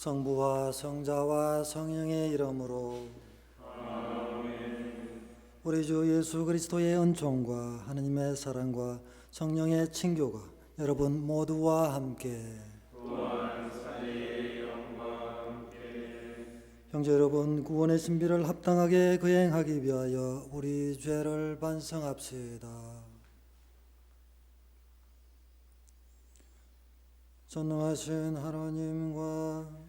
성부와 성자와 성령의 이름으로 아멘. 우리 주 예수 그리스도의 은총과 하느님의 사랑과 성령의 친교가 여러분 모두와 함께 또한 사제의 영과 함께 형제 여러분, 구원의 신비를 합당하게 거행하기 위하여 우리 죄를 반성합시다. 전능하신 하나님과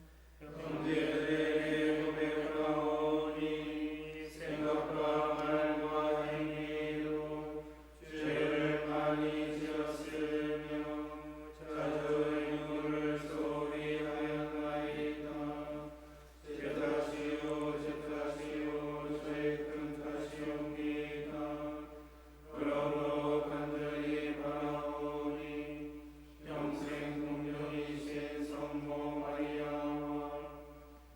형제들에게 고백하오니 생각과 말과 행위로 죄를 많이 지었으며 자주 유를 소홀히 하였나이다. 제 탓이요 저의 큰 탓이옵니다. 그러므로 간절히 바라오니 평생 동정이신 성모 마리아와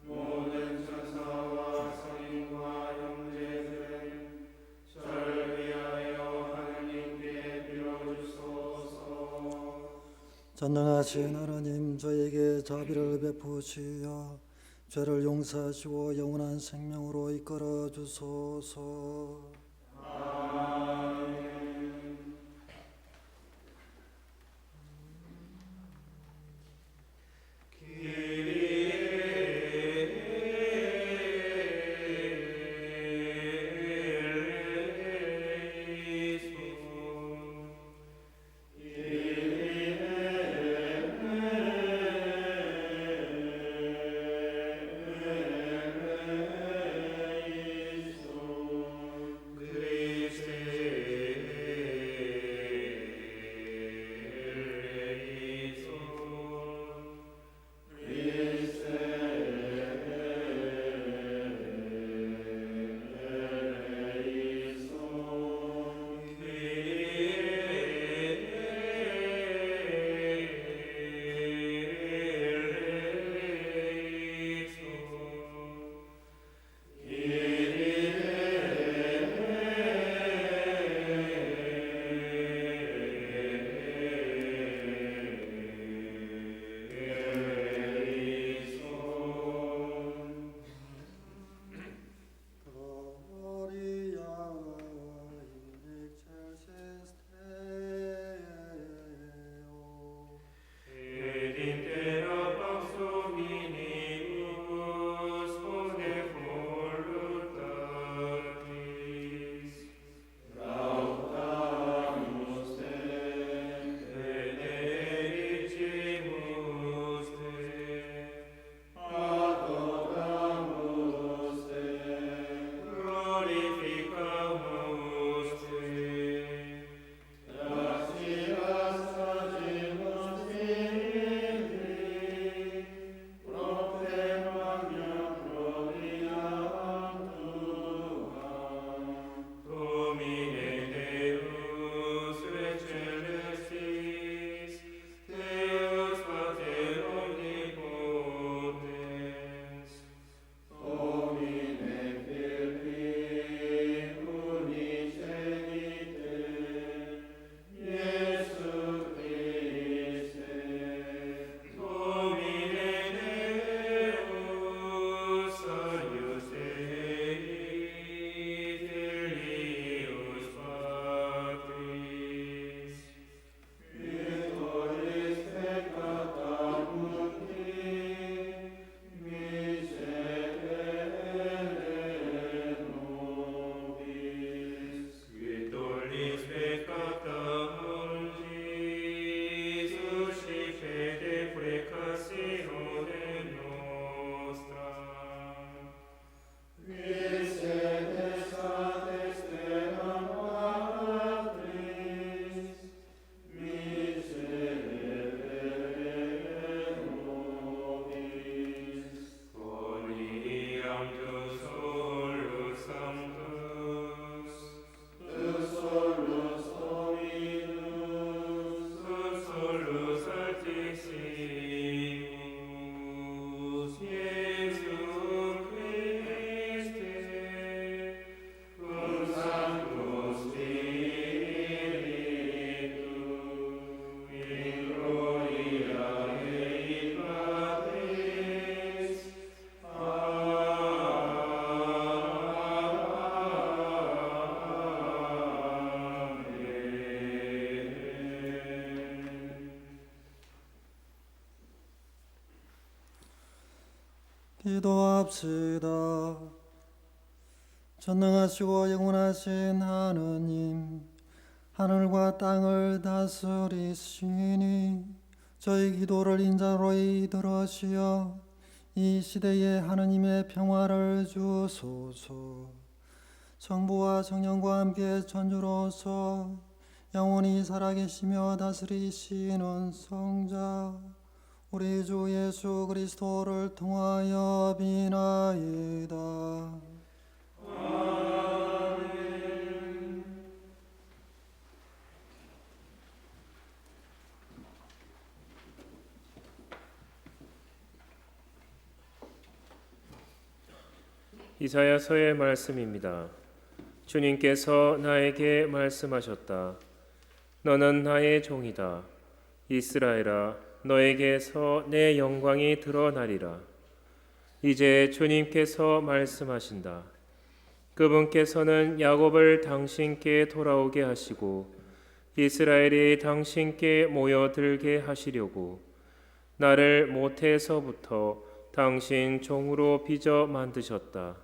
모든 천사와 성인과 형제들 저를 위하여 하느님께 빌어주소서. 전능하신 하나님, 저에게 자비를 베푸시어 죄를 용서하시고 영원한 생명으로 이끌어 주소서. 기도합시다. 전능하시고 영원하신 하느님, 하늘과 땅을 다스리시니 저희 기도를 인자로이 들으시어 이 시대에 하느님의 평화를 주소서. 성부와 성령과 함께 천주로서 영원히 살아계시며 다스리시는 성자 우리 주 예수 그리스도를 통하여 비나이다. 아멘. 이사야서의 말씀입니다. 주님께서 나에게 말씀하셨다. 너는 나의 종이다. 이스라엘아, 너에게서 내 영광이 드러나리라. 이제 주님께서 말씀하신다. 그분께서는 야곱을 당신께 돌아오게 하시고 이스라엘이 당신께 모여들게 하시려고 나를 모태에서부터 당신 종으로 빚어 만드셨다.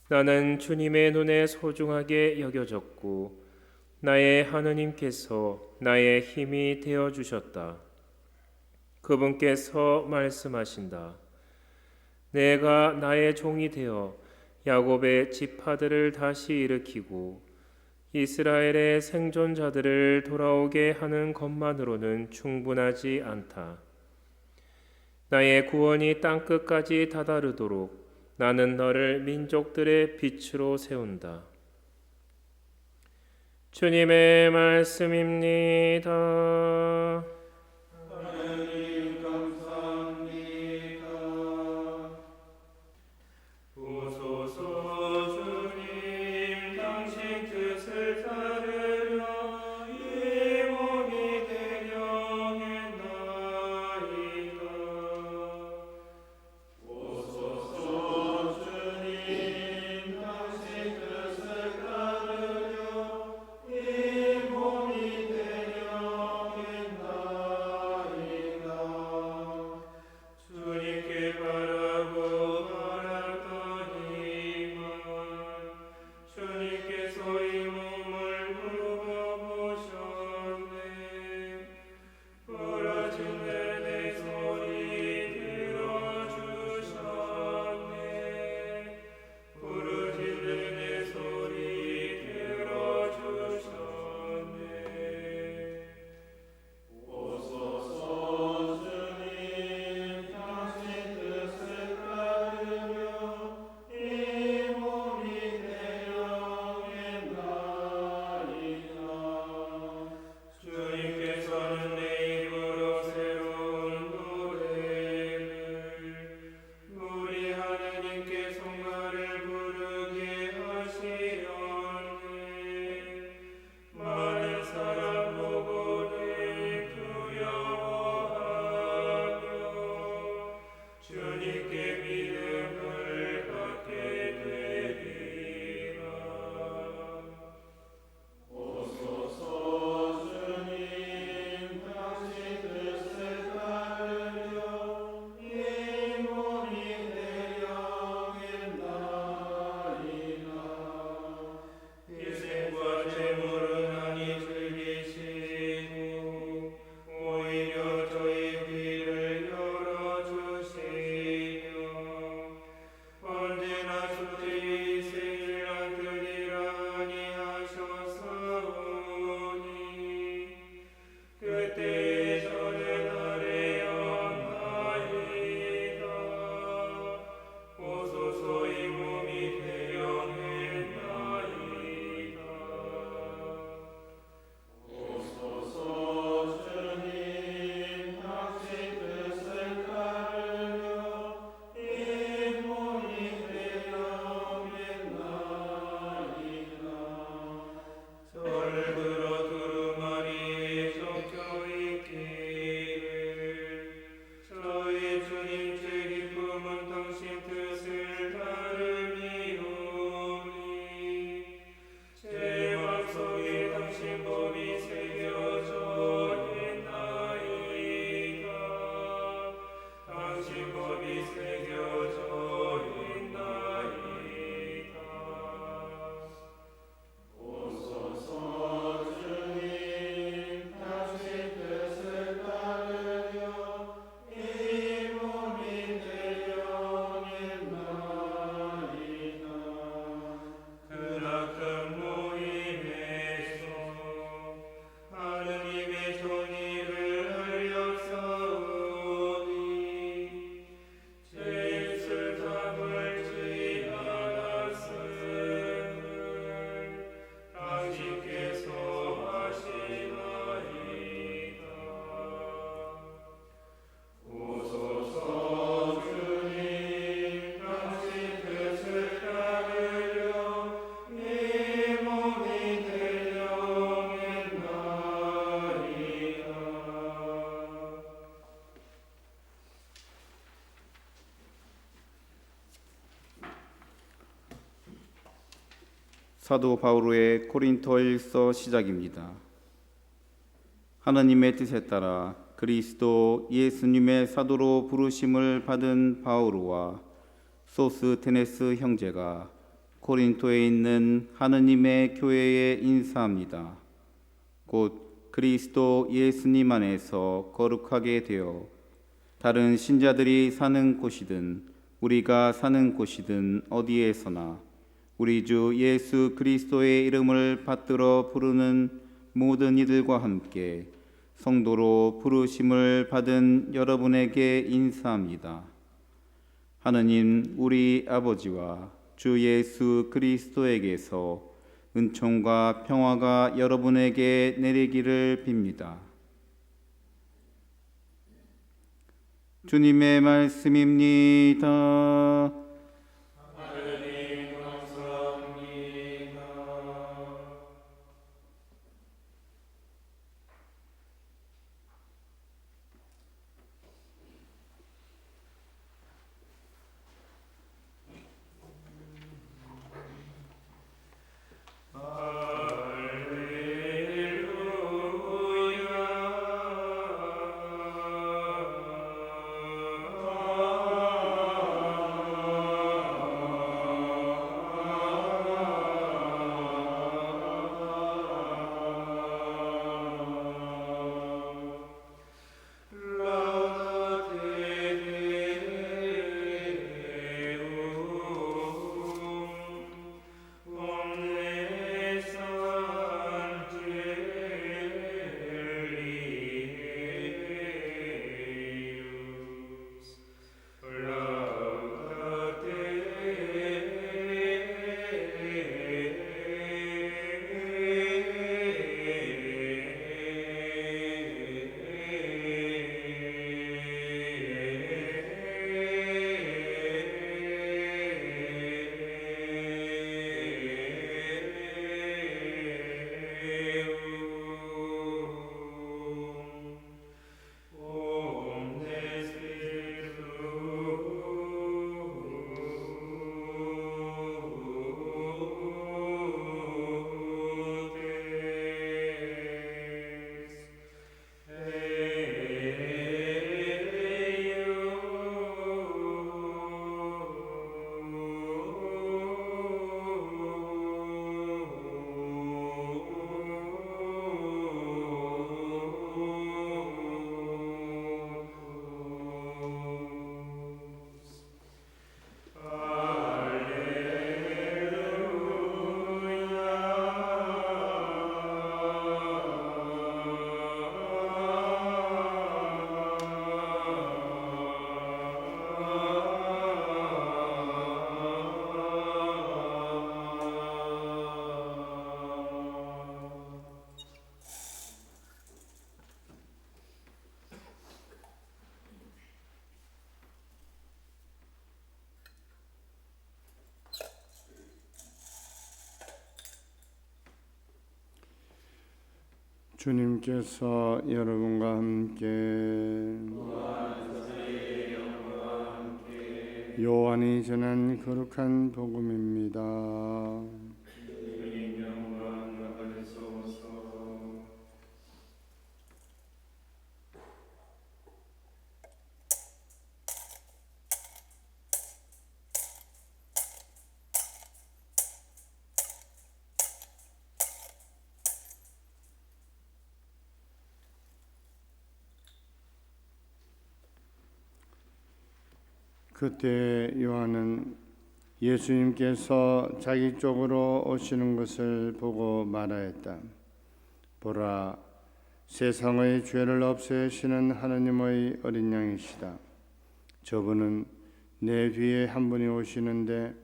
나는 주님의 눈에 소중하게 여겨졌고 나의 하느님께서 나의 힘이 되어 주셨다. 그분께서 말씀하신다. 내가 나의 종이 되어 야곱의 지파들을 다시 일으키고 이스라엘의 생존자들을 돌아오게 하는 것만으로는 충분하지 않다. 나의 구원이 땅끝까지 다다르도록 나는 너를 민족들의 빛으로 세운다. 주님의 말씀입니다. 하나님 감사합니다. 오소서 주님, 당신 뜻을 따르려 이 몸이 되려 했나이다. 오소서 주님, 당신 뜻을 따르려 이 몸이 되려 했나이다. 사도 바울의 고린토일서 시작입니다. 하나님의 뜻에 따라 그리스도 예수님의 사도로 부르심을 받은 바오로와 소스테네스 형제가 고린토에 있는 하느님의 교회에 인사합니다. 곧 그리스도 예수님 안에서 거룩하게 되어 다른 신자들이 사는 곳이든 우리가 사는 곳이든 어디에서나 우리 주 예수 그리스도의 이름을 받들어 부르는 모든 이들과 함께 성도로 부르심을 받은 여러분에게 인사합니다. 하느님 우리 아버지와 주 예수 그리스도에게서 은총과 평화가 여러분에게 내리기를 빕니다. 주님의 말씀입니다. 주님께서 여러분과 함께 요한이 전한 거룩한 복음입니다. 그때 요한은 예수님께서 자기 쪽으로 오시는 것을 보고 말하였다. 보라, 세상의 죄를 없애시는 하나님의 어린 양이시다. 저분은 내 뒤에 한 분이 오시는데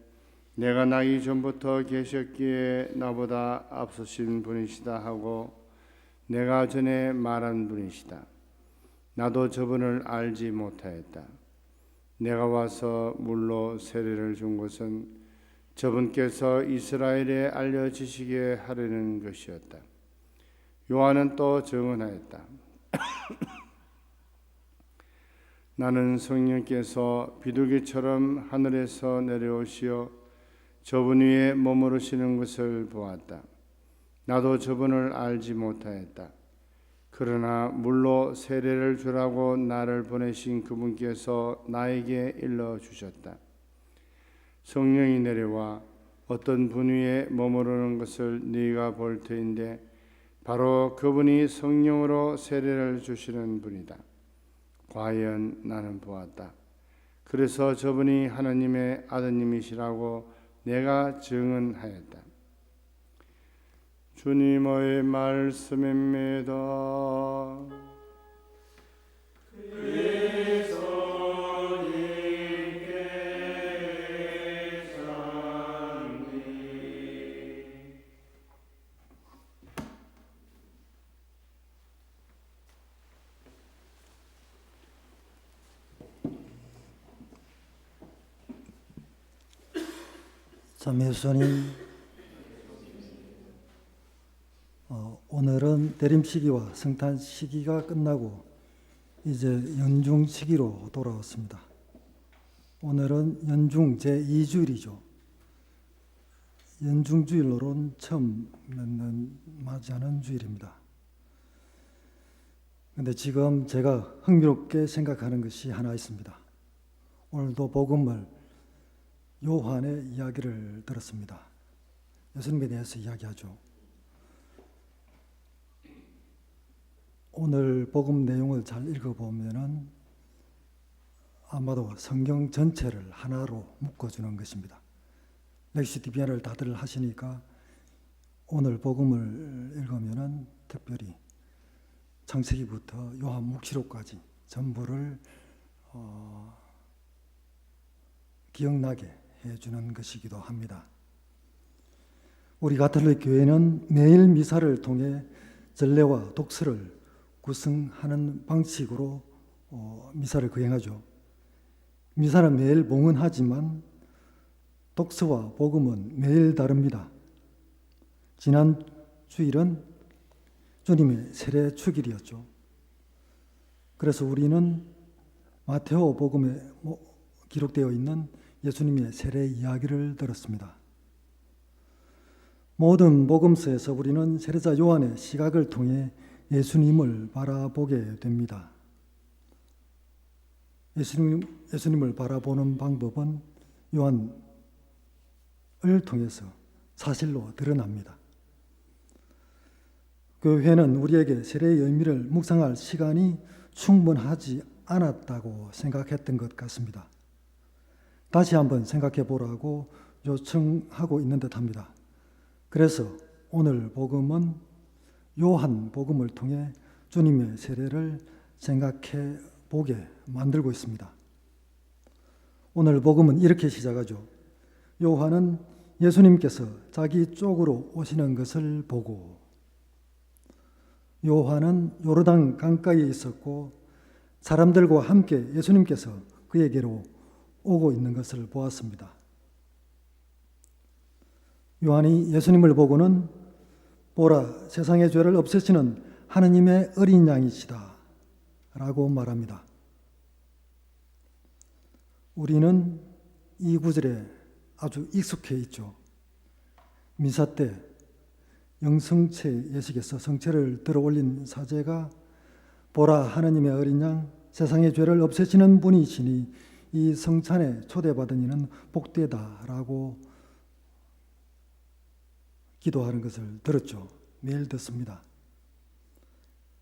내가 나기 전부터 계셨기에 나보다 앞서신 분이시다 하고 내가 전에 말한 분이시다. 나도 저분을 알지 못하였다. 내가 와서 물로 세례를 준 것은 저분께서 이스라엘에 알려지시게 하려는 것이었다. 요한은 또 증언하였다. 나는 성령께서 비둘기처럼 하늘에서 내려오시어 저분 위에 머무르시는 것을 보았다. 나도 저분을 알지 못하였다. 그러나 물로 세례를 주라고 나를 보내신 그분께서 나에게 일러주셨다. 성령이 내려와 어떤 분 위에 머무르는 것을 네가 볼 터인데 바로 그분이 성령으로 세례를 주시는 분이다. 과연 나는 보았다. 그래서 저분이 하나님의 아드님이시라고 내가 증언하였다. 주님의 말씀입니다. 참예수님, 오늘은 대림 시기와 성탄 시기가 끝나고 이제 연중 시기로 돌아왔습니다. 오늘은 연중 제2주일이죠. 연중 주일로는 처음 맞이하는 주일입니다. 그런데 지금 제가 흥미롭게 생각하는 것이 하나 있습니다. 오늘도 복음을 요한의 이야기를 들었습니다. 예수님에 대해서 이야기하죠. 오늘 복음 내용을 잘 읽어보면은 아마도 성경 전체를 하나로 묶어주는 것입니다. 렉시 디비아를 다들 하시니까 오늘 복음을 읽으면은 특별히 창세기부터 요한묵시록까지 전부를 기억나게 해주는 것이기도 합니다. 우리 가톨릭 교회는 매일 미사를 통해 전례와 독서를 구성하는 방식으로 미사를 거행하죠. 미사는 매일 봉헌하지만 독서와 복음은 매일 다릅니다. 지난 주일은 주님의 세례 축일이었죠. 그래서 우리는 마테오 복음에 기록되어 있는 예수님의 세례 이야기를 들었습니다. 모든 복음서에서 우리는 세례자 요한의 시각을 통해 예수님을 바라보게 됩니다. 예수님을 바라보는 방법은 요한을 통해서 사실로 드러납니다. 교회는 우리에게 세례의 의미를 묵상할 시간이 충분하지 않았다고 생각했던 것 같습니다. 다시 한번 생각해 보라고 요청하고 있는 듯합니다. 그래서 오늘 복음은 요한 복음을 통해 주님의 세례를 생각해 보게 만들고 있습니다. 오늘 복음은 이렇게 시작하죠. 요한은 예수님께서 자기 쪽으로 오시는 것을 보고, 요한은 요르단 강가에 있었고 사람들과 함께 예수님께서 그에게로 오고 있는 것을 보았습니다. 요한이 예수님을 보고는 보라, 세상의 죄를 없애시는 하느님의 어린 양이시다 라고 말합니다. 우리는 이 구절에 아주 익숙해 있죠. 미사 때 영성체 예식에서 성체를 들어올린 사제가 보라, 하느님의 어린 양, 세상의 죄를 없애시는 분이시니 이 성찬에 초대받은 이는 복되다라고 기도하는 것을 들었죠. 매일 듣습니다.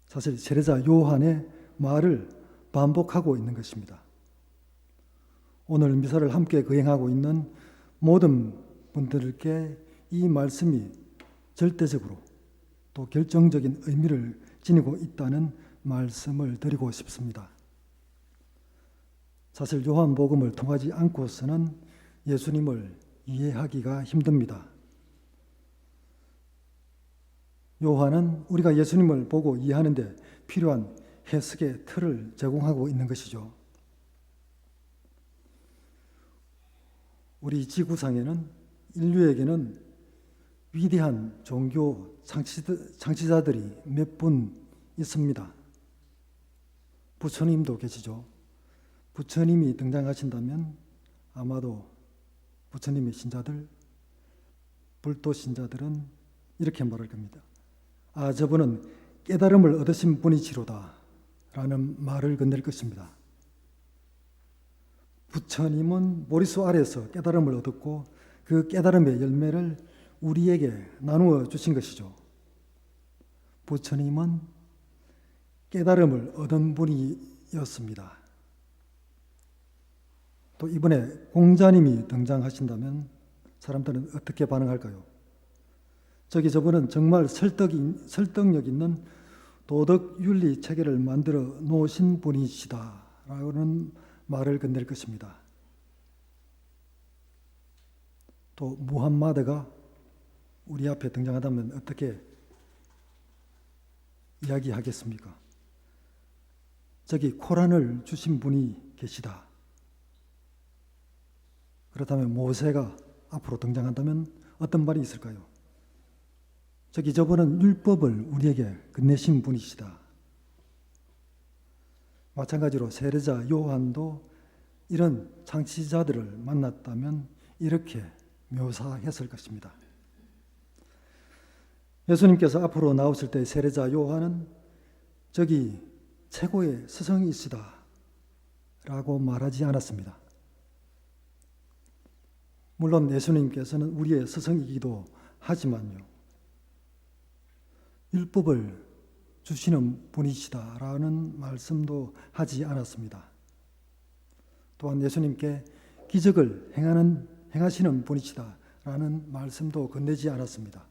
사실 세례자 요한의 말을 반복하고 있는 것입니다. 오늘 미사를 함께 거행하고 있는 모든 분들께 이 말씀이 절대적으로 또 결정적인 의미를 지니고 있다는 말씀을 드리고 싶습니다. 사실 요한복음을 통하지 않고서는 예수님을 이해하기가 힘듭니다. 요한은 우리가 예수님을 보고 이해하는 데 필요한 해석의 틀을 제공하고 있는 것이죠. 우리 지구상에는 인류에게는 위대한 종교 창시자들이 몇 분 있습니다. 부처님도 계시죠. 부처님이 등장하신다면 아마도 부처님의 신자들 불도 신자들은 이렇게 말할 겁니다. 아, 저분은 깨달음을 얻으신 분이시로다 라는 말을 건넬 것입니다. 부처님은 모리수 아래에서 깨달음을 얻었고 그 깨달음의 열매를 우리에게 나누어 주신 것이죠. 부처님은 깨달음을 얻은 분이었습니다. 또 이번에 공자님이 등장하신다면 사람들은 어떻게 반응할까요? 저분은 정말 설득력 있는 도덕 윤리 체계를 만들어 놓으신 분이시다라는 말을 건넬 것입니다. 또 무함마드가 우리 앞에 등장하다면 어떻게 이야기하겠습니까? 저기 코란을 주신 분이 계시다. 그렇다면 모세가 앞으로 등장한다면 어떤 말이 있을까요? 저분은 율법을 우리에게 건네신 분이시다. 마찬가지로 세례자 요한도 이런 창시자들을 만났다면 이렇게 묘사했을 것입니다. 예수님께서 앞으로 나오실 때 세례자 요한은 저기 최고의 스승이시다 라고 말하지 않았습니다. 물론 예수님께서는 우리의 스승이기도 하지만요, 율법을 주시는 분이시다라는 말씀도 하지 않았습니다. 또한 예수님께 기적을 행하시는 분이시다라는 말씀도 건네지 않았습니다.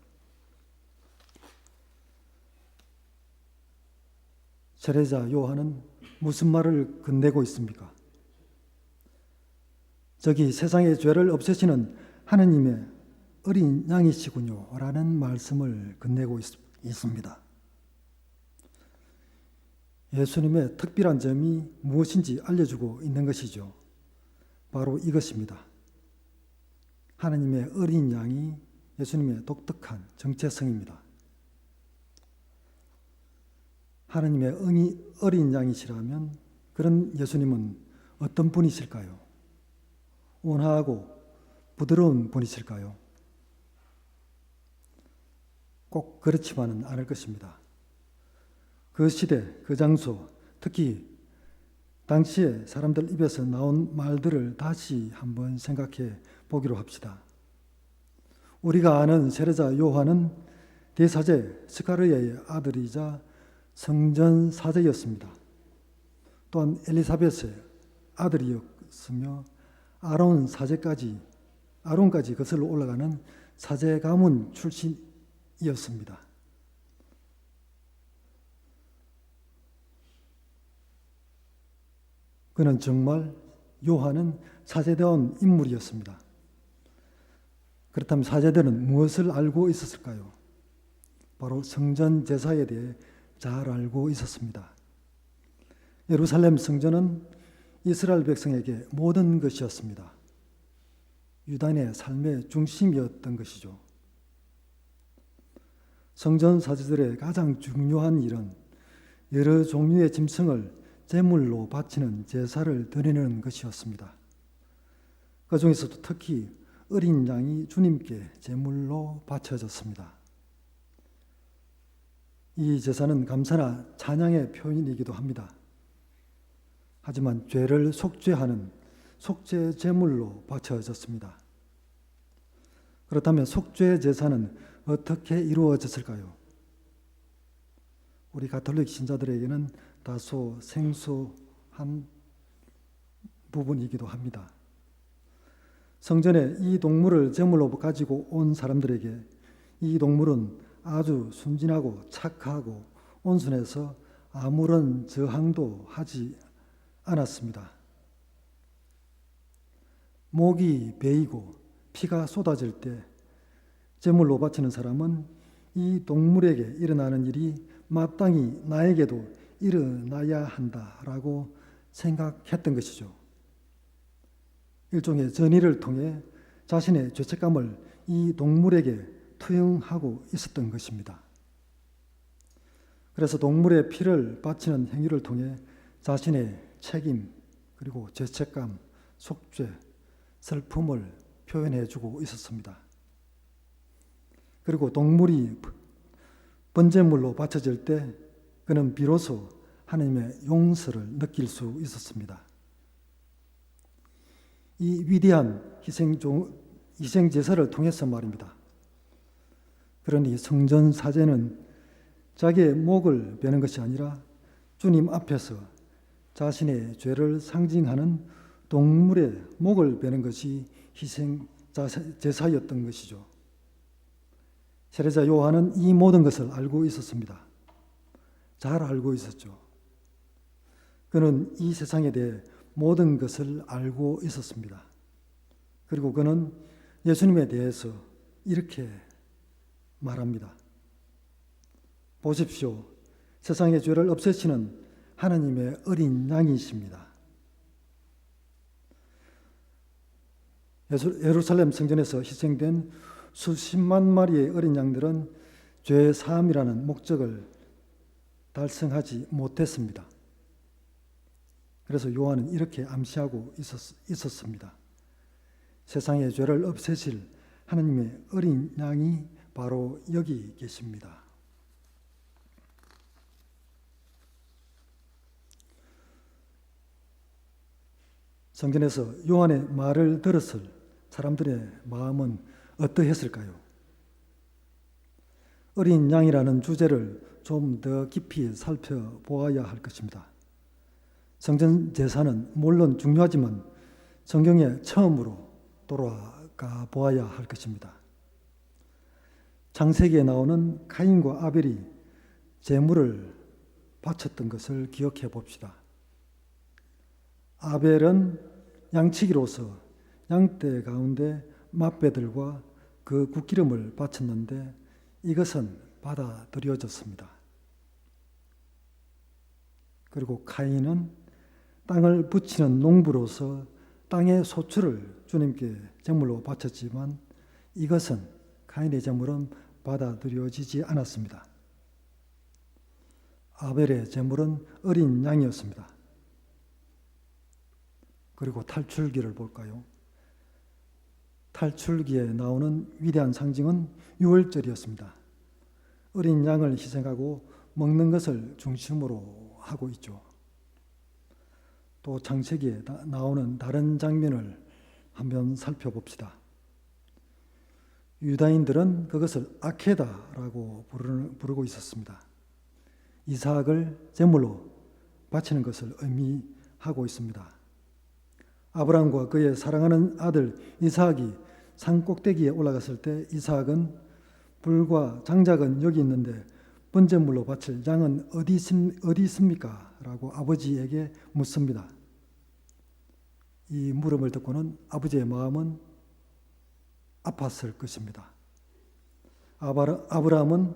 세례자 요한은 무슨 말을 건네고 있습니까? 저기 세상의 죄를 없애시는 하느님의 어린 양이시군요 라는 말씀을 건네고 있습니다. 예수님의 특별한 점이 무엇인지 알려주고 있는 것이죠. 바로 이것입니다. 하느님의 어린 양이 예수님의 독특한 정체성입니다. 하느님의 어린 양이시라면 그런 예수님은 어떤 분이실까요? 온화하고 부드러운 분이실까요? 꼭 그렇지만은 않을 것입니다. 그 시대, 그 장소, 특히 당시에 사람들 입에서 나온 말들을 다시 한번 생각해 보기로 합시다. 우리가 아는 세례자 요한은 대사제 스가랴의 아들이자 성전 사제였습니다. 또한 엘리사벳의 아들이었으며 아론까지 거슬러 올라가는 사제 가문 출신이었습니다. 그는 정말 요한은 사제다운 인물이었습니다. 그렇다면 사제들은 무엇을 알고 있었을까요? 바로 성전 제사에 대해 잘 알고 있었습니다. 예루살렘 성전은 이스라엘 백성에게 모든 것이었습니다. 유다인의 삶의 중심이었던 것이죠. 성전 사제들의 가장 중요한 일은 여러 종류의 짐승을 제물로 바치는 제사를 드리는 것이었습니다. 그 중에서도 특히 어린 양이 주님께 제물로 바쳐졌습니다. 이 제사는 감사나 찬양의 표현이기도 합니다. 하지만 죄를 속죄하는 속죄 제물로 바쳐졌습니다. 그렇다면 속죄 제사는 어떻게 이루어졌을까요? 우리 가톨릭 신자들에게는 다소 생소한 부분이기도 합니다. 성전에 이 동물을 제물로 가지고 온 사람들에게 이 동물은 아주 순진하고 착하고 온순해서 아무런 저항도 하지 않았습니다. 목이 베이고 피가 쏟아질 때 제물로 바치는 사람은 이 동물에게 일어나는 일이 마땅히 나에게도 일어나야 한다라고 생각했던 것이죠. 일종의 전의를 통해 자신의 죄책감을 이 동물에게 투영하고 있었던 것입니다. 그래서 동물의 피를 바치는 행위를 통해 자신의 책임, 그리고 죄책감, 속죄, 슬픔을 표현해주고 있었습니다. 그리고 동물이 번제물로 바쳐질 때 그는 비로소 하나님의 용서를 느낄 수 있었습니다. 이 위대한 희생 제사를 통해서 말입니다. 그러니 성전 사제는 자기의 목을 베는 것이 아니라 주님 앞에서 자신의 죄를 상징하는 동물의 목을 베는 것이 희생 제사였던 것이죠. 세례자 요한은 이 모든 것을 알고 있었습니다. 잘 알고 있었죠. 그는 이 세상에 대해 모든 것을 알고 있었습니다. 그리고 그는 예수님에 대해서 이렇게 말합니다. 보십시오. 세상의 죄를 없애시는 하나님의 어린 양이십니다. 예루살렘 성전에서 희생된 수십만 마리의 어린 양들은 죄 사함이라는 목적을 달성하지 못했습니다. 그래서 요한은 이렇게 암시하고 있었습니다. 세상의 죄를 없애실 하나님의 어린 양이 바로 여기 계십니다. 성전에서 요한의 말을 들었을 사람들의 마음은 어떠했을까요? 어린 양이라는 주제를 좀 더 깊이 살펴보아야 할 것입니다. 성전 제사는 물론 중요하지만 성경에 처음으로 돌아가 보아야 할 것입니다. 창세기에 나오는 가인과 아벨이 제물을 바쳤던 것을 기억해 봅시다. 아벨은 양치기로서 양떼 가운데 맛배들과 그 굿기름을 바쳤는데 이것은 받아들여졌습니다. 그리고 가인은 땅을 붙이는 농부로서 땅의 소출을 주님께 제물로 바쳤지만 이것은 가인의 제물은 받아들여지지 않았습니다. 아벨의 제물은 어린 양이었습니다. 그리고 탈출기를 볼까요? 탈출기에 나오는 위대한 상징은 유월절이었습니다. 어린 양을 희생하고 먹는 것을 중심으로 하고 있죠. 또 창세기에 나오는 다른 장면을 한번 살펴봅시다. 유다인들은 그것을 아케다라고 부르고 있었습니다. 이삭을 제물로 바치는 것을 의미하고 있습니다. 아브라함과 그의 사랑하는 아들 이삭이 산 꼭대기에 올라갔을 때 이삭은 불과 장작은 여기 있는데 번제물로 바칠 양은 어디 있습니까? 라고 아버지에게 묻습니다. 이 물음을 듣고는 아버지의 마음은 아팠을 것입니다. 아브라함은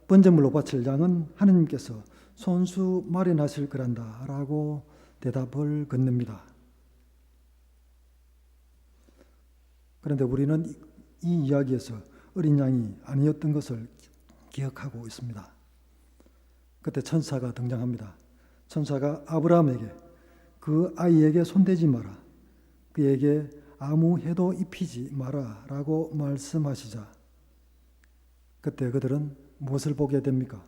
번제물로 바칠 양은 하느님께서 손수 마련하실 거란다 라고 대답을 건넵니다. 그런데 우리는 이 이야기에서 어린 양이 아니었던 것을 기억하고 있습니다. 그때 천사가 등장합니다. 천사가 아브라함에게 그 아이에게 손대지 마라. 그에게 아무 해도 입히지 마라 라고 말씀하시자 그때 그들은 무엇을 보게 됩니까?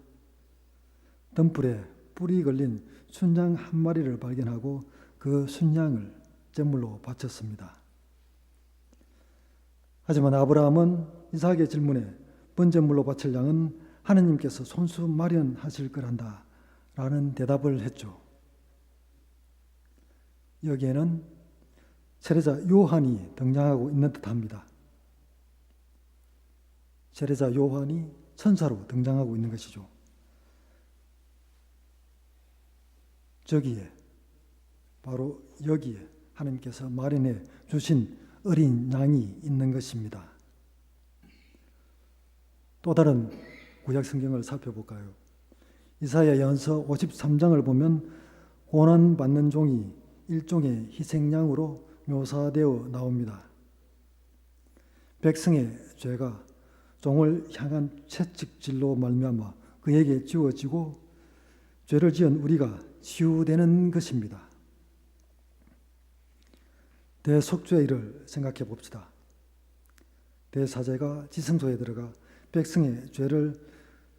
등불에 뿔이 걸린 순양 한 마리를 발견하고 그 순양을 제물로 바쳤습니다. 하지만 아브라함은 이삭의 질문에 번제물로 바칠 양은 하느님께서 손수 마련하실 거란다 라는 대답을 했죠. 여기에는 세례자 요한이 등장하고 있는 듯합니다. 세례자 요한이 천사로 등장하고 있는 것이죠. 저기에 바로 여기에 하나님께서 마련해 주신 어린 양이 있는 것입니다. 또 다른 구약 성경을 살펴볼까요? 이사야 연서 53장을 보면 고난받는 종이 일종의 희생양으로 묘사되어 나옵니다. 백성의 죄가 종을 향한 채찍질로 말미암아 그에게 지워지고 죄를 지은 우리가 치유되는 것입니다. 대속죄의 일을 생각해 봅시다. 대사제가 지성소에 들어가 백성의 죄를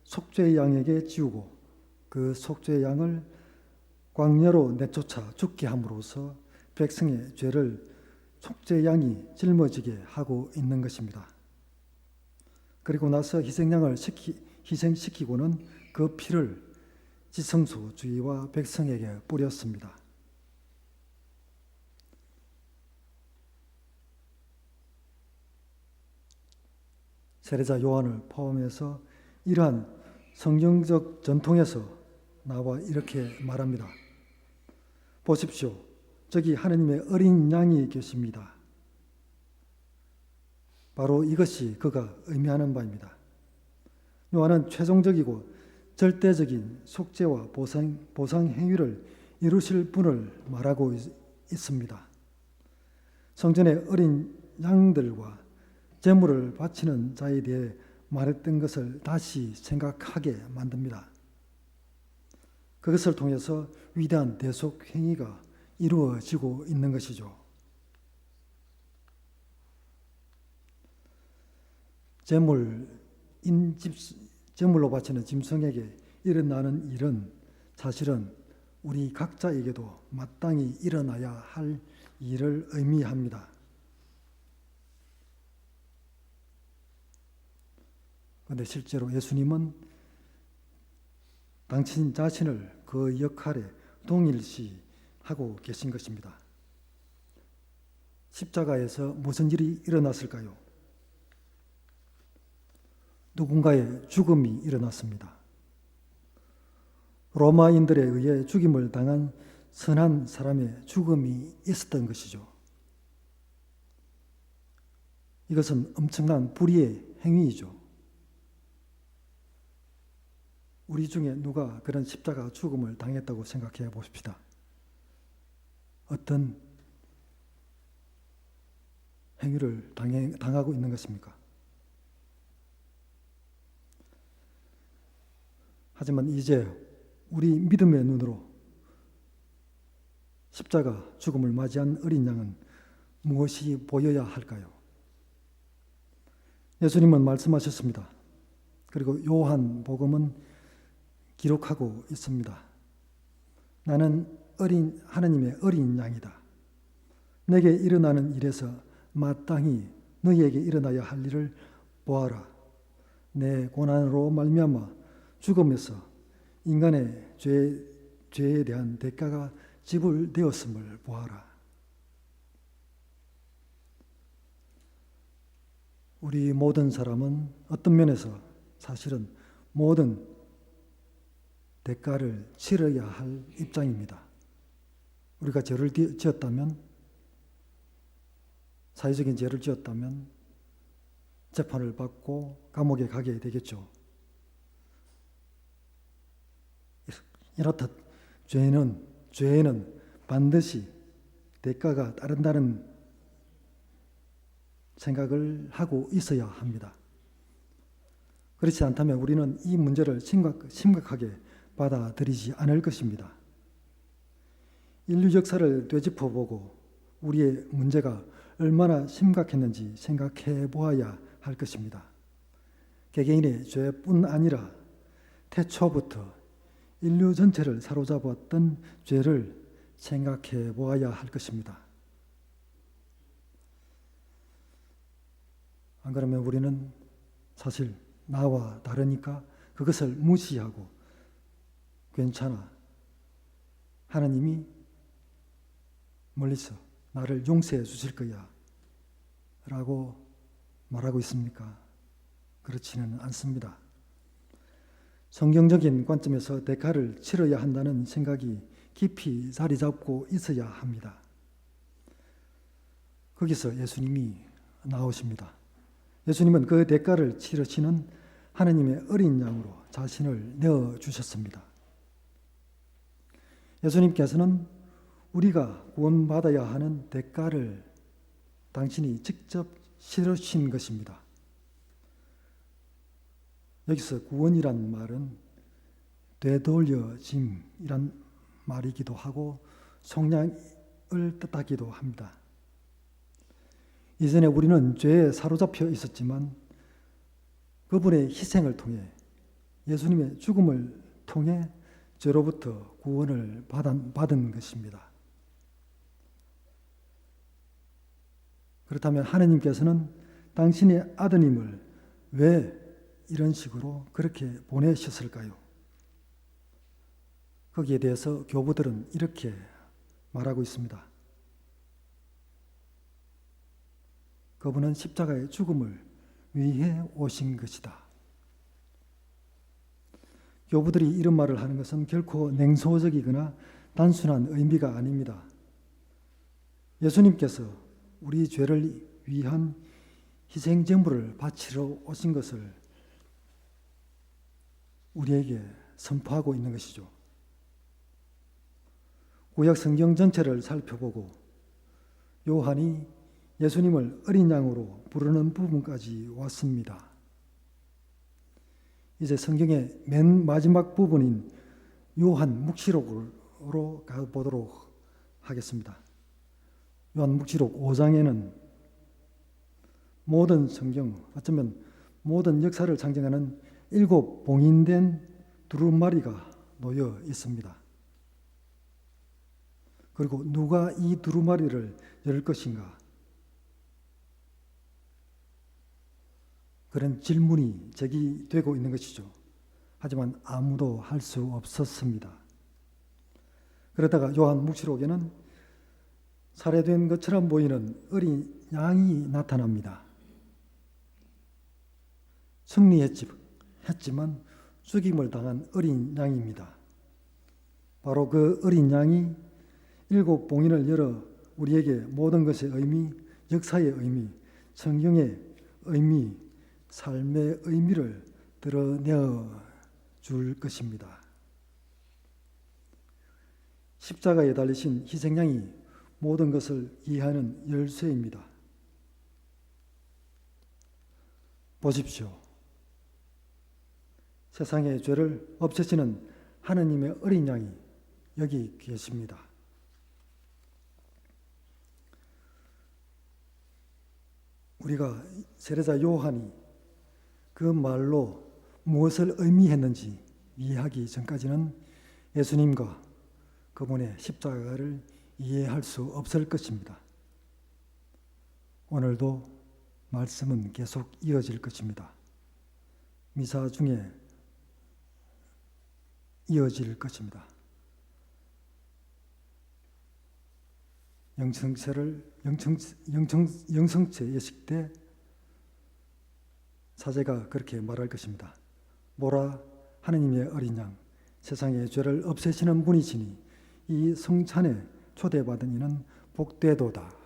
속죄의 양에게 지우고 그 속죄의 양을 광야로 내쫓아 죽게 함으로써 백성의 죄를 속죄의 양이 짊어지게 하고 있는 것입니다. 그리고 나서 희생양을 희생시키고는 그 피를 지성소 주위와 백성에게 뿌렸습니다. 세례자 요한을 포함해서 이러한 성경적 전통에서 나와 이렇게 말합니다. 보십시오. 저기 하느님의 어린 양이 계십니다. 바로 이것이 그가 의미하는 바입니다. 요한은 최종적이고 절대적인 속죄와 보상 행위를 이루실 분을 말하고 있습니다. 성전의 어린 양들과 제물을 바치는 자에 대해 말했던 것을 다시 생각하게 만듭니다. 그것을 통해서 위대한 대속 행위가 이루어지고 있는 것이죠. 제물로 바치는 짐승에게 일어나는 일은 사실은 우리 각자에게도 마땅히 일어나야 할 일을 의미합니다. 그런데 실제로 예수님은 당신 자신을 그 역할에 동일시하고 계신 것입니다. 십자가에서 무슨 일이 일어났을까요? 누군가의 죽음이 일어났습니다. 로마인들에 의해 죽임을 당한 선한 사람의 죽음이 있었던 것이죠. 이것은 엄청난 불의의 행위이죠. 우리 중에 누가 그런 십자가 죽음을 당했다고 생각해 보십시다. 어떤 행위를 당하고 있는 것입니까? 하지만 이제 우리 믿음의 눈으로 십자가 죽음을 맞이한 어린 양은 무엇이 보여야 할까요? 예수님은 말씀하셨습니다. 그리고 요한복음은 기록하고 있습니다. 나는 하나님의 어린 양이다. 내게 일어나는 일에서 마땅히 너희에게 일어나야 할 일을 보아라. 내 고난으로 말미암아 죽음에서 인간의 죄에 대한 대가가 지불되었음을 보아라. 우리 모든 사람은 어떤 면에서 사실은 모든 대가를 치러야 할 입장입니다. 우리가 죄를 지었다면, 사회적인 죄를 지었다면 재판을 받고 감옥에 가게 되겠죠. 이렇듯 죄에는 반드시 대가가 따른다는 생각을 하고 있어야 합니다. 그렇지 않다면 우리는 이 문제를 심각하게 받아들이지 않을 것입니다. 인류 역사를 되짚어보고 우리의 문제가 얼마나 심각했는지 생각해 보아야 할 것입니다. 개개인의 죄뿐 아니라 태초부터 인류 전체를 사로잡았던 죄를 생각해 보아야 할 것입니다. 안 그러면 우리는 사실 나와 다르니까 그것을 무시하고 괜찮아, 하나님이 멀리서 나를 용서해 주실 거야 라고 말하고 있습니까? 그렇지는 않습니다. 성경적인 관점에서 대가를 치러야 한다는 생각이 깊이 자리 잡고 있어야 합니다. 거기서 예수님이 나오십니다. 예수님은 그 대가를 치르시는 하나님의 어린 양으로 자신을 내어주셨습니다. 예수님께서는 우리가 구원받아야 하는 대가를 당신이 직접 치르신 것입니다. 여기서 구원이란 말은 되돌려짐이란 말이기도 하고 속량을 뜻하기도 합니다. 이전에 우리는 죄에 사로잡혀 있었지만 그분의 희생을 통해 예수님의 죽음을 통해 죄로부터 구원을 받은 것입니다. 그렇다면 하느님께서는 당신의 아드님을 왜 이런 식으로 그렇게 보내셨을까요? 거기에 대해서 교부들은 이렇게 말하고 있습니다. 그분은 십자가의 죽음을 위해 오신 것이다. 교부들이 이런 말을 하는 것은 결코 냉소적이거나 단순한 의미가 아닙니다. 예수님께서 우리 죄를 위한 희생제물을 바치러 오신 것을 우리에게 선포하고 있는 것이죠. 구약 성경 전체를 살펴보고 요한이 예수님을 어린 양으로 부르는 부분까지 왔습니다. 이제 성경의 맨 마지막 부분인 요한 묵시록으로 가보도록 하겠습니다. 요한 묵시록 5장에는 모든 성경, 어쩌면 모든 역사를 상징하는 7 봉인된 두루마리가 놓여 있습니다. 그리고 누가 이 두루마리를 열 것인가? 그런 질문이 제기되고 있는 것이죠. 하지만 아무도 할 수 없었습니다. 그러다가 요한 묵시록에는 살해된 것처럼 보이는 어린 양이 나타납니다. 승리했지만 죽임을 당한 어린 양입니다. 바로 그 어린 양이 7 봉인을 열어 우리에게 모든 것의 의미, 역사의 의미, 성경의 의미, 삶의 의미를 드러내어 줄 것입니다. 십자가에 달리신 희생양이 모든 것을 이해하는 열쇠입니다. 보십시오. 세상의 죄를 없애시는 하느님의 어린 양이 여기 계십니다. 우리가 세례자 요한이 그 말로 무엇을 의미했는지 이해하기 전까지는 예수님과 그분의 십자가를 이해할 수 없을 것입니다. 오늘도 말씀은 계속 이어질 것입니다. 미사 중에 이어질 것입니다. 영성체 예식 때 사제가 그렇게 말할 것입니다. 보라, 하느님의 어린 양, 세상의 죄를 없애시는 분이시니 이 성찬에 초대받은 이는 복되도다.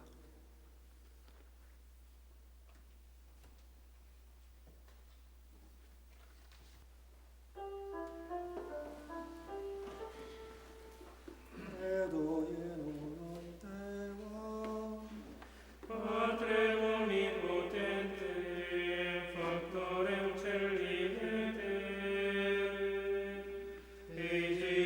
Egli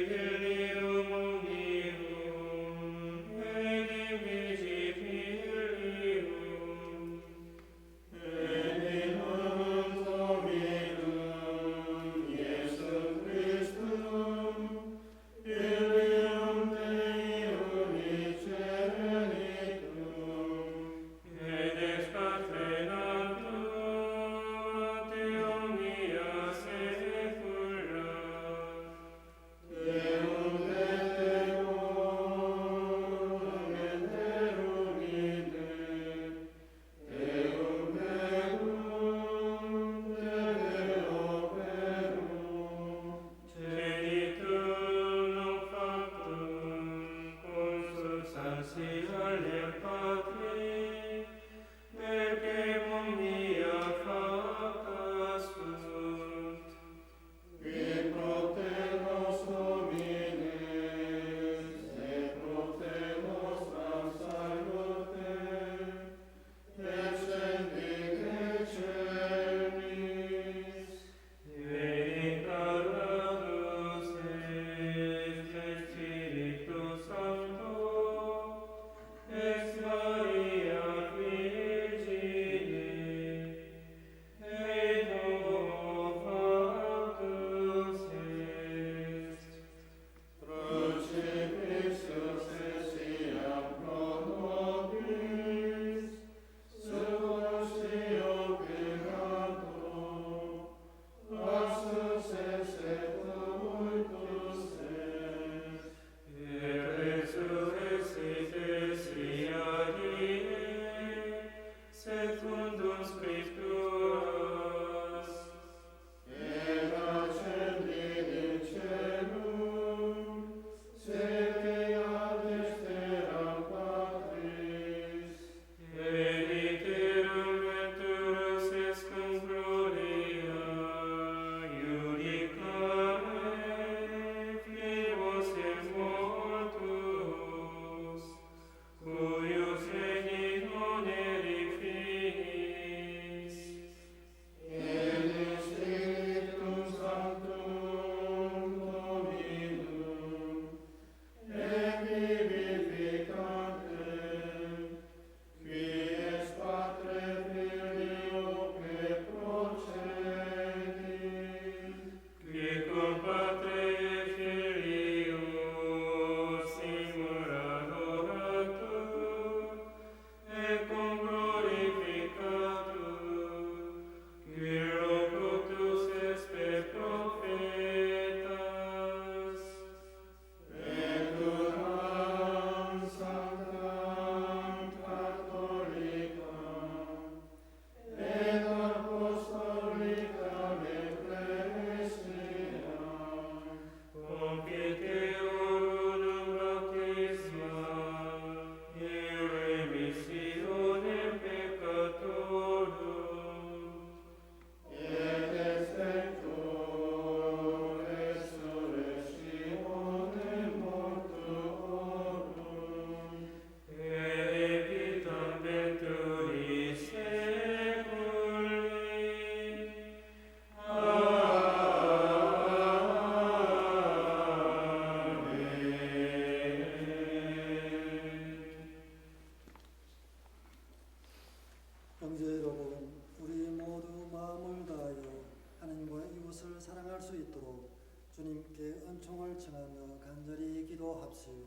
위하여 간절히 기도합시다.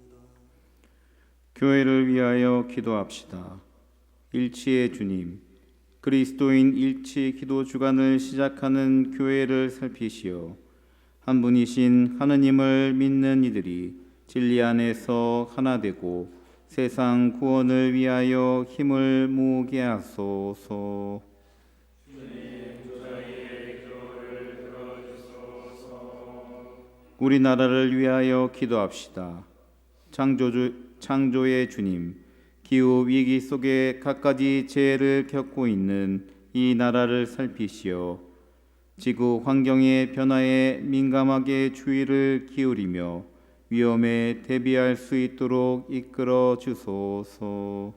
교회를 위하여 기도합시다. 일치의 주님, 그리스도인 일치 기도 주간을 시작하는 교회를 살피시어 한 분이신 하느님을 믿는 이들이 진리 안에서 하나 되고 세상 구원을 위하여 힘을 모으게 하소서. 우리나라를 위하여 기도합시다. 창조의 주님, 기후 위기 속에 갖가지 재해를 겪고 있는 이 나라를 살피시어 지구 환경의 변화에 민감하게 주의를 기울이며 위험에 대비할 수 있도록 이끌어 주소서.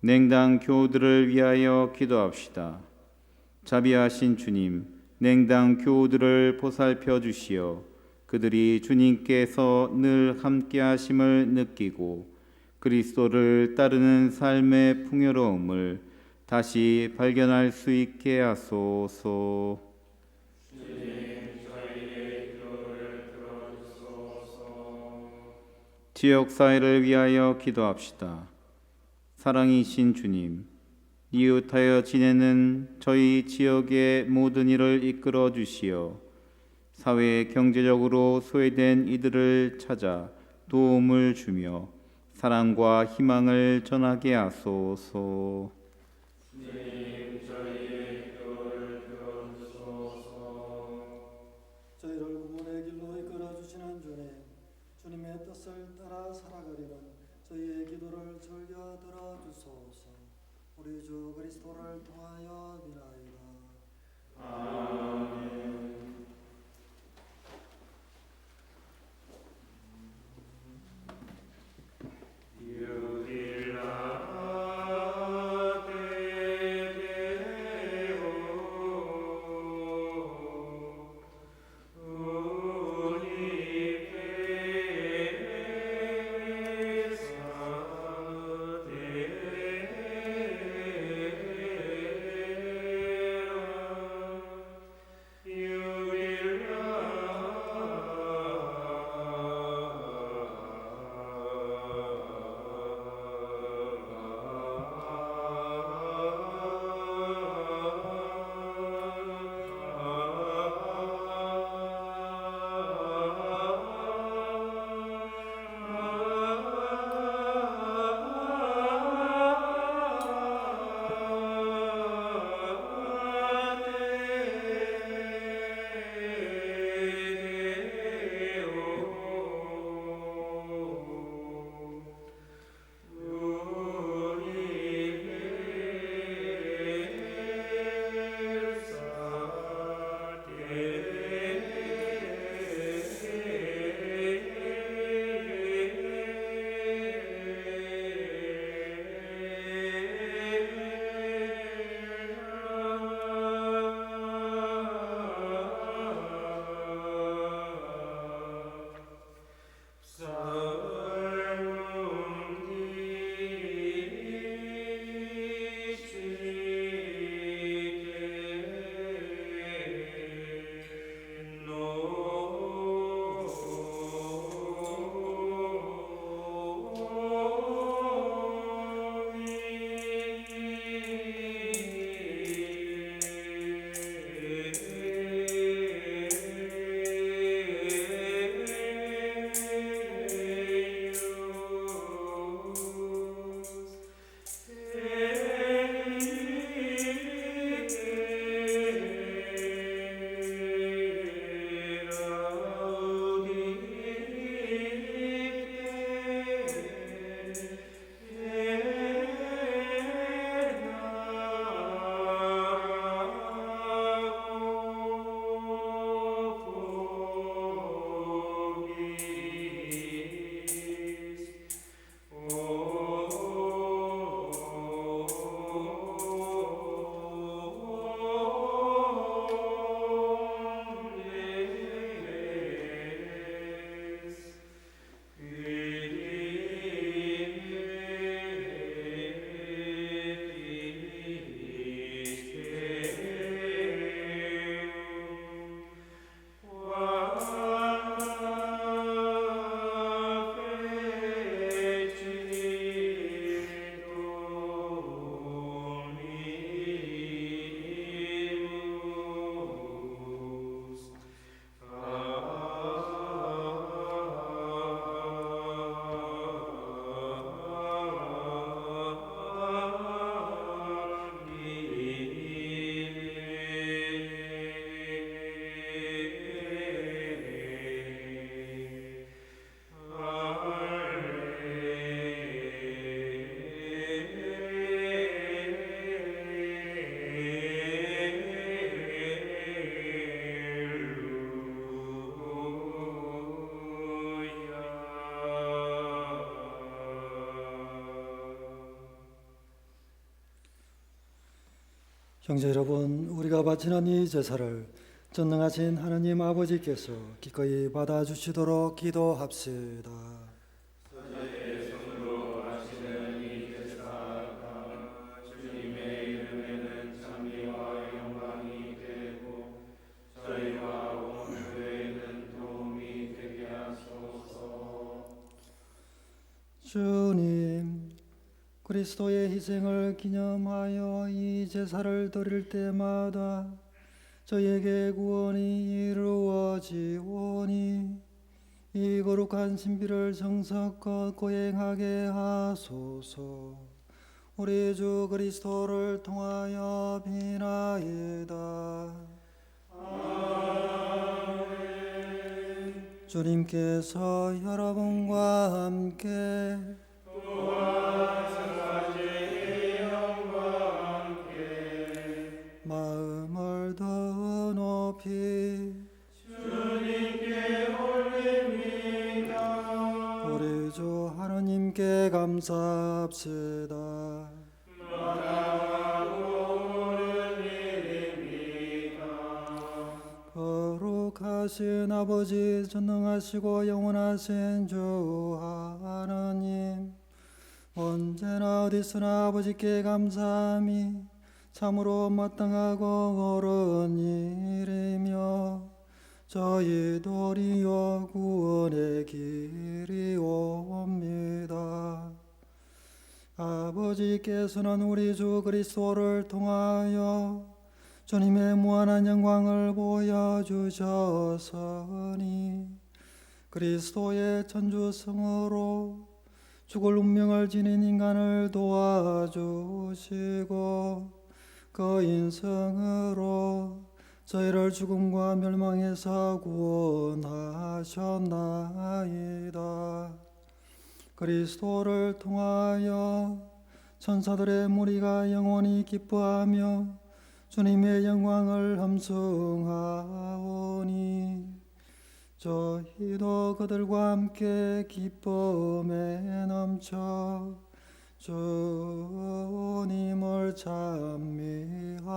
냉당 교우들을 위하여 기도합시다. 자비하신 주님, 냉당 교우들을 보살펴 주시어 그들이 주님께서 늘 함께 하심을 느끼고 그리스도를 따르는 삶의 풍요로움을 다시 발견할 수 있게 하소서. 지역 사회를 위하여 기도합시다. 사랑이신 주님, 이웃하여 지내는 저희 지역의 모든 일을 이끌어 주시어 사회 경제적으로 소외된 이들을 찾아 도움을 주며 사랑과 희망을 전하게 하소서. 저희를 구원의 길로 이끌어 주시는 주님, 주님의 뜻을 따라 살아가려는 저희의 기도를 즐겨 들어 주소서. 우리 주 그리스도를 통하여 비나이다. 유일하게 형제 여러분, 우리가 바치는 이 제사를 전능하신 하나님 아버지께서 기꺼이 받아주시도록 기도합시다. 주님, 그리스도의 희생을 기념하여 이 제사를 드릴 때마다 저희에게 구원이 이루어지오니 이 거룩한 신비를 정성껏 고행하게 하소서. 우리 주 그리스도를 통하여 비나이다. 주님께서 여러분과 함께 마음을 더 높이 주님께 올립니다. 우리 주 하나님께 감사합시다. 거룩하신 아버지, 전능하시고 영원하신 주 하나님, 언제나 어디서나 아버지께 감사함이 참으로 마땅하고 옳은 일이며 저희 도리어 구원의 길이옵니다. 아버지께서는 우리 주 그리스도를 통하여 주님의 무한한 영광을 보여주셨으니 그리스도의 천주성으로 죽을 운명을 지닌 인간을 도와주시고 그 인성으로 저희를 죽음과 멸망에서 구원하셨나이다. 그리스도를 통하여 천사들의 무리가 영원히 기뻐하며 주님의 영광을 함성하오니 저희도 그들과 함께 기쁨에 넘쳐 주님을 찬미하나이다.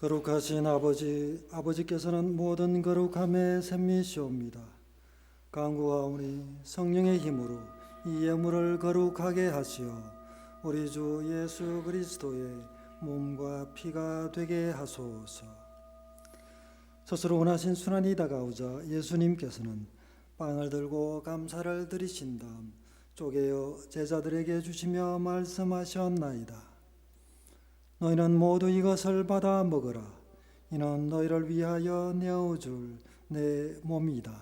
거룩하신 아버지, 아버지께서는 모든 거룩함의 샘미시옵니다. 간구하오니 성령의 힘으로 이 예물을 거룩하게 하시어 우리 주 예수 그리스도의 몸과 피가 되게 하소서. 스스로 원하신 순환이 다가오자 예수님께서는 빵을 들고 감사를 드리신 다음 쪼개어 제자들에게 주시며 말씀하셨나이다. 너희는 모두 이것을 받아 먹으라. 이는 너희를 위하여 내어줄 내 몸이다.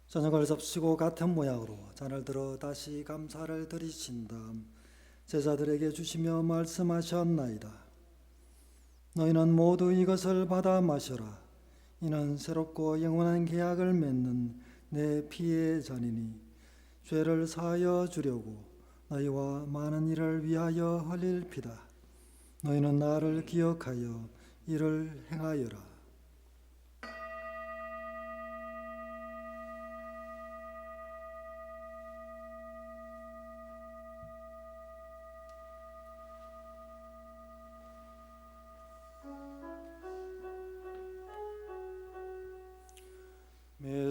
저녁을 접시고 같은 모양으로 잔을 들어 다시 감사를 드리신 다음 제자들에게 주시며 말씀하셨나이다. 너희는 모두 이것을 받아 마셔라. 이는 새롭고 영원한 계약을 맺는 내 피의 잔이니 죄를 사하여 주려고 너희와 많은 일을 위하여 흘릴 피다. 너희는 나를 기억하여 이를 행하여라.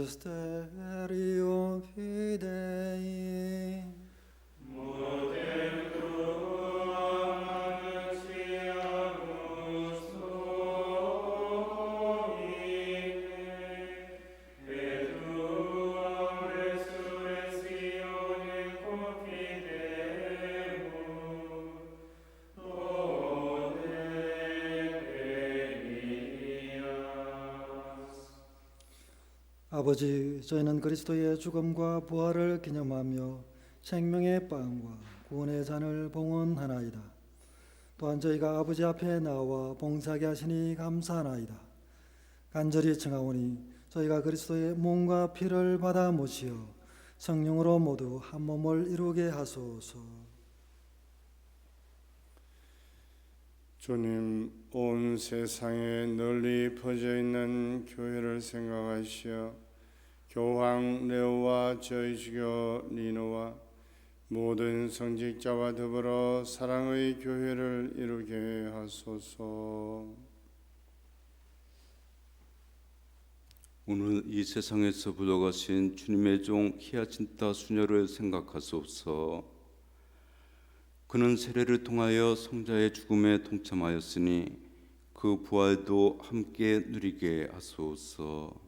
Mysterium Fidei. 아버지, 저희는 그리스도의 죽음과 부활을 기념하며 생명의 빵과 구원의 잔을 봉헌하나이다. 또한 저희가 아버지 앞에 나와 봉사하게 하시니 감사하나이다. 간절히 청하오니 저희가 그리스도의 몸과 피를 받아 모시어 성령으로 모두 한 몸을 이루게 하소서. 주님, 온 세상에 널리 퍼져 있는 교회를 생각하시어 교황 레오와 저희 주교 리노와 모든 성직자와 더불어 사랑의 교회를 이루게 하소서. 오늘 이 세상에서 불러가신 주님의 종 히아친타 수녀를 생각하소서. 그는 세례를 통하여 성자의 죽음에 동참하였으니 그 부활도 함께 누리게 하소서.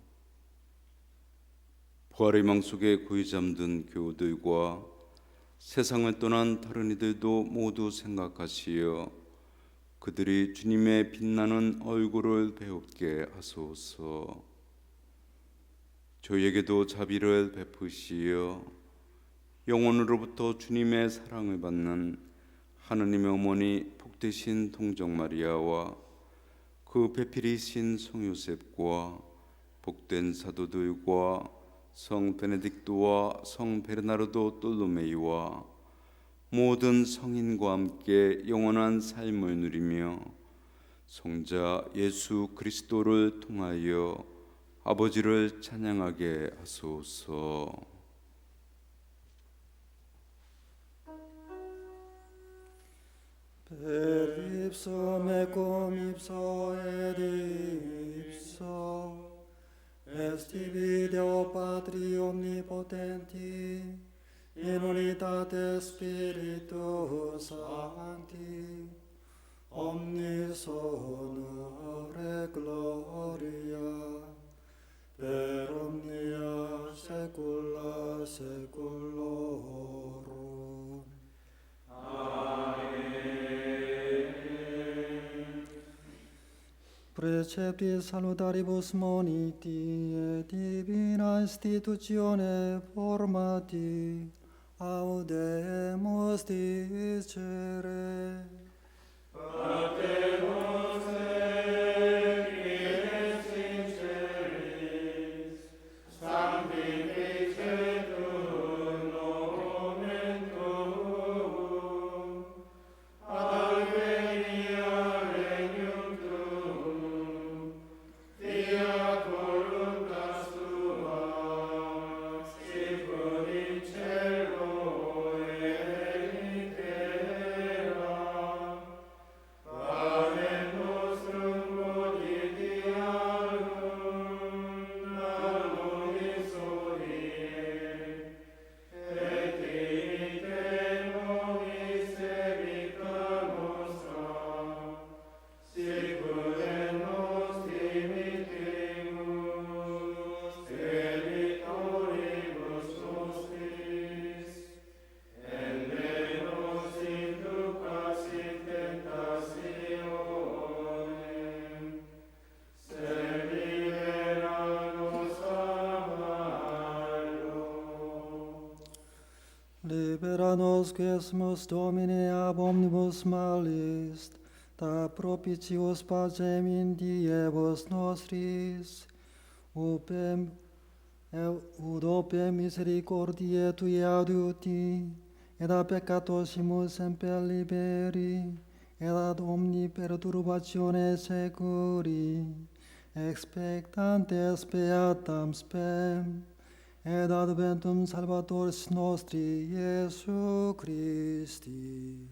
부활의 망 속에 고이 잠든 교우들과 세상을 떠난 다른 이들도 모두 생각하시어 그들이 주님의 빛나는 얼굴을 배우게 하소서. 저희에게도 자비를 베푸시어 영원으로부터 주님의 사랑을 받는 하느님의 어머니 복되신 동정 마리아와 그 배필이신 성요셉과 복된 사도들과 성 베네딕토와 성 베르나르도 돌로메이와 모든 성인과 함께 영원한 삶을 누리며 성자 예수 그리스도를 통하여 아버지를 찬양하게 하소서. Per ipso mecum ipso et ipso est tibi Deo Patri omnipotenti in unitate Spiritus Sancti omnis honor et gloria per omnia saecula saeculorum. Preceptis salutaribus moniti et divina institutione formati audemus dicere. Libera nos quesumus Domine ab omnibus malis, da propitius pacem in diebus nostris, upem udope misericordie tui adiuti, et a peccatosimus semper liberi, et ad omni perturbatione securi, expectantes beatam spem, et adventum Salvatoris nostri Iesu Christi.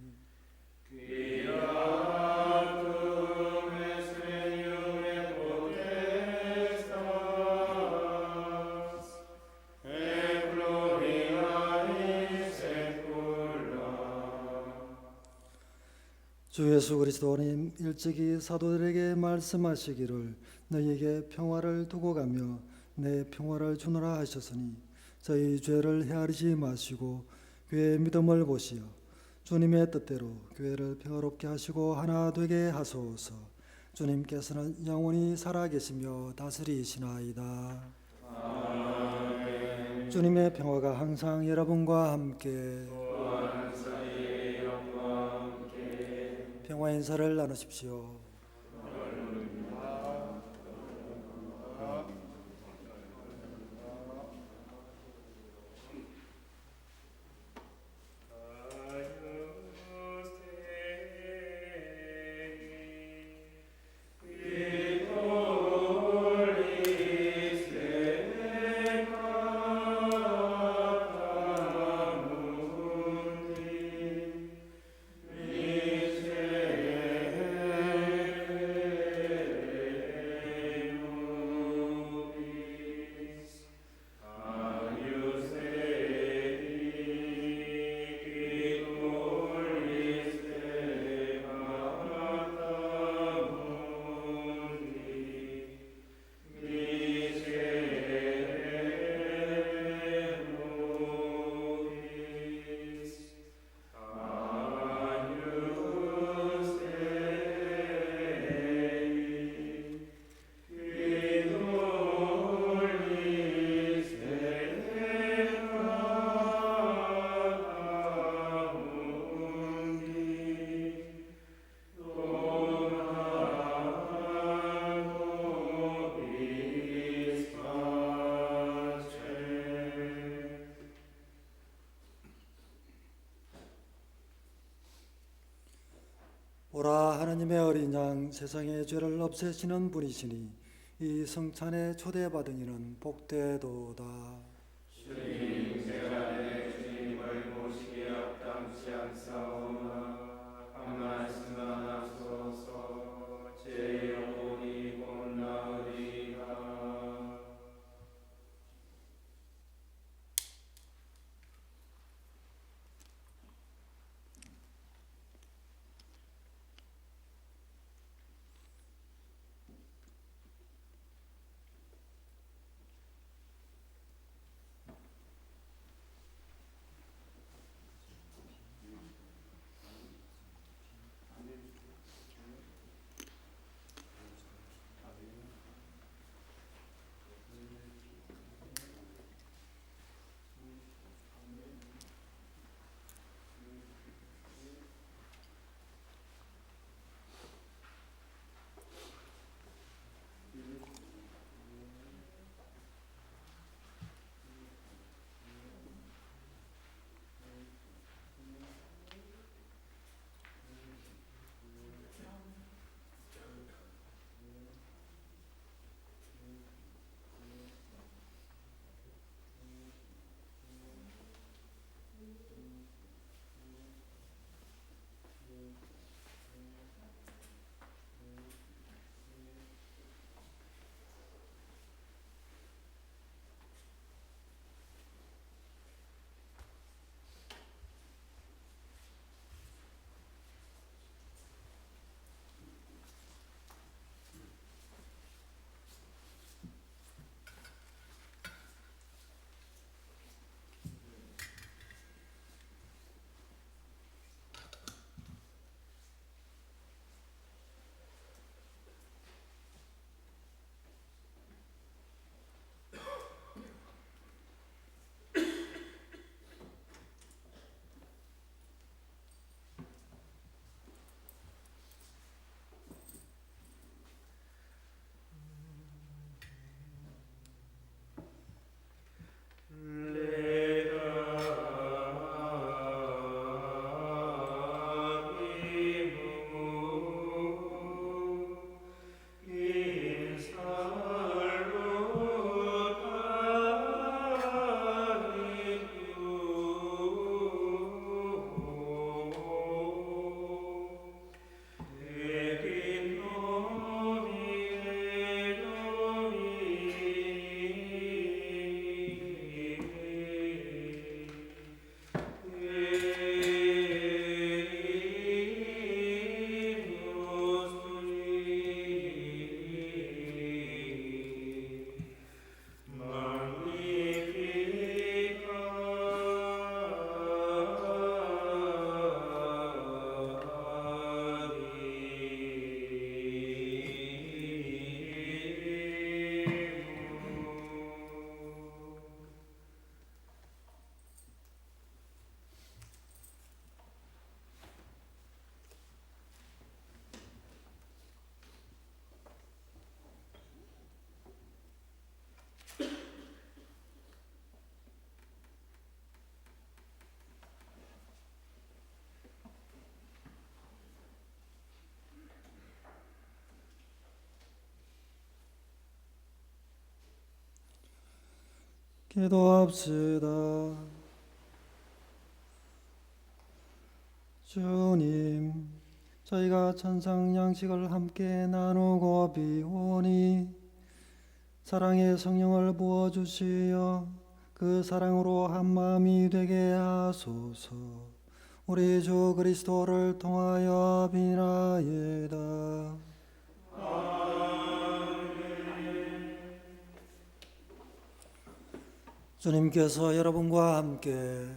주 예수 그리스도님 일찍이 사도들에게 말씀하시기를 너희에게 평화를 두고 가며 내 평화를 주노라 하셨으니 저희 죄를 헤아리지 마시고 교회의 믿음을 보시어 주님의 뜻대로 교회를 평화롭게 하시고 하나 되게 하소서. 주님께서는 영원히 살아계시며 다스리시나이다. 아멘. 주님의 평화가 항상 여러분과 함께 평화 인사를 나누십시오. 보라, 하나님의 어린 양, 세상의 죄를 없애시는 분이시니 이 성찬에 초대받은 이는 복되도다. 주님, 제가 내 주님을 모시기에 합당치 않사오나 한 말씀만 하소서. 제 영혼이 곧 나으리라. 기도합시다. 주님, 저희가 천상 양식을 함께 나누고 비오니 사랑의 성령을 부어주시어 그 사랑으로 한마음이 되게 하소서. 우리 주 그리스도를 통하여 비나이다. 주님께서 여러분과 함께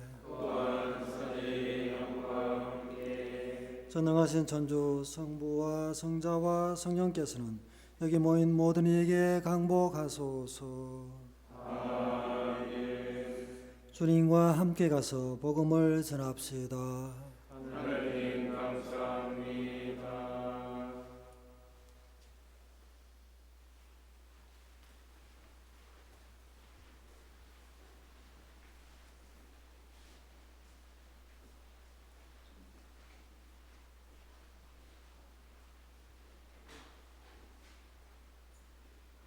전능하신 천주 성부와 성자와 성령께서는 여기 모인 모든 이에게 강복하소서. 주님과 함께 가서 복음을 전합시다.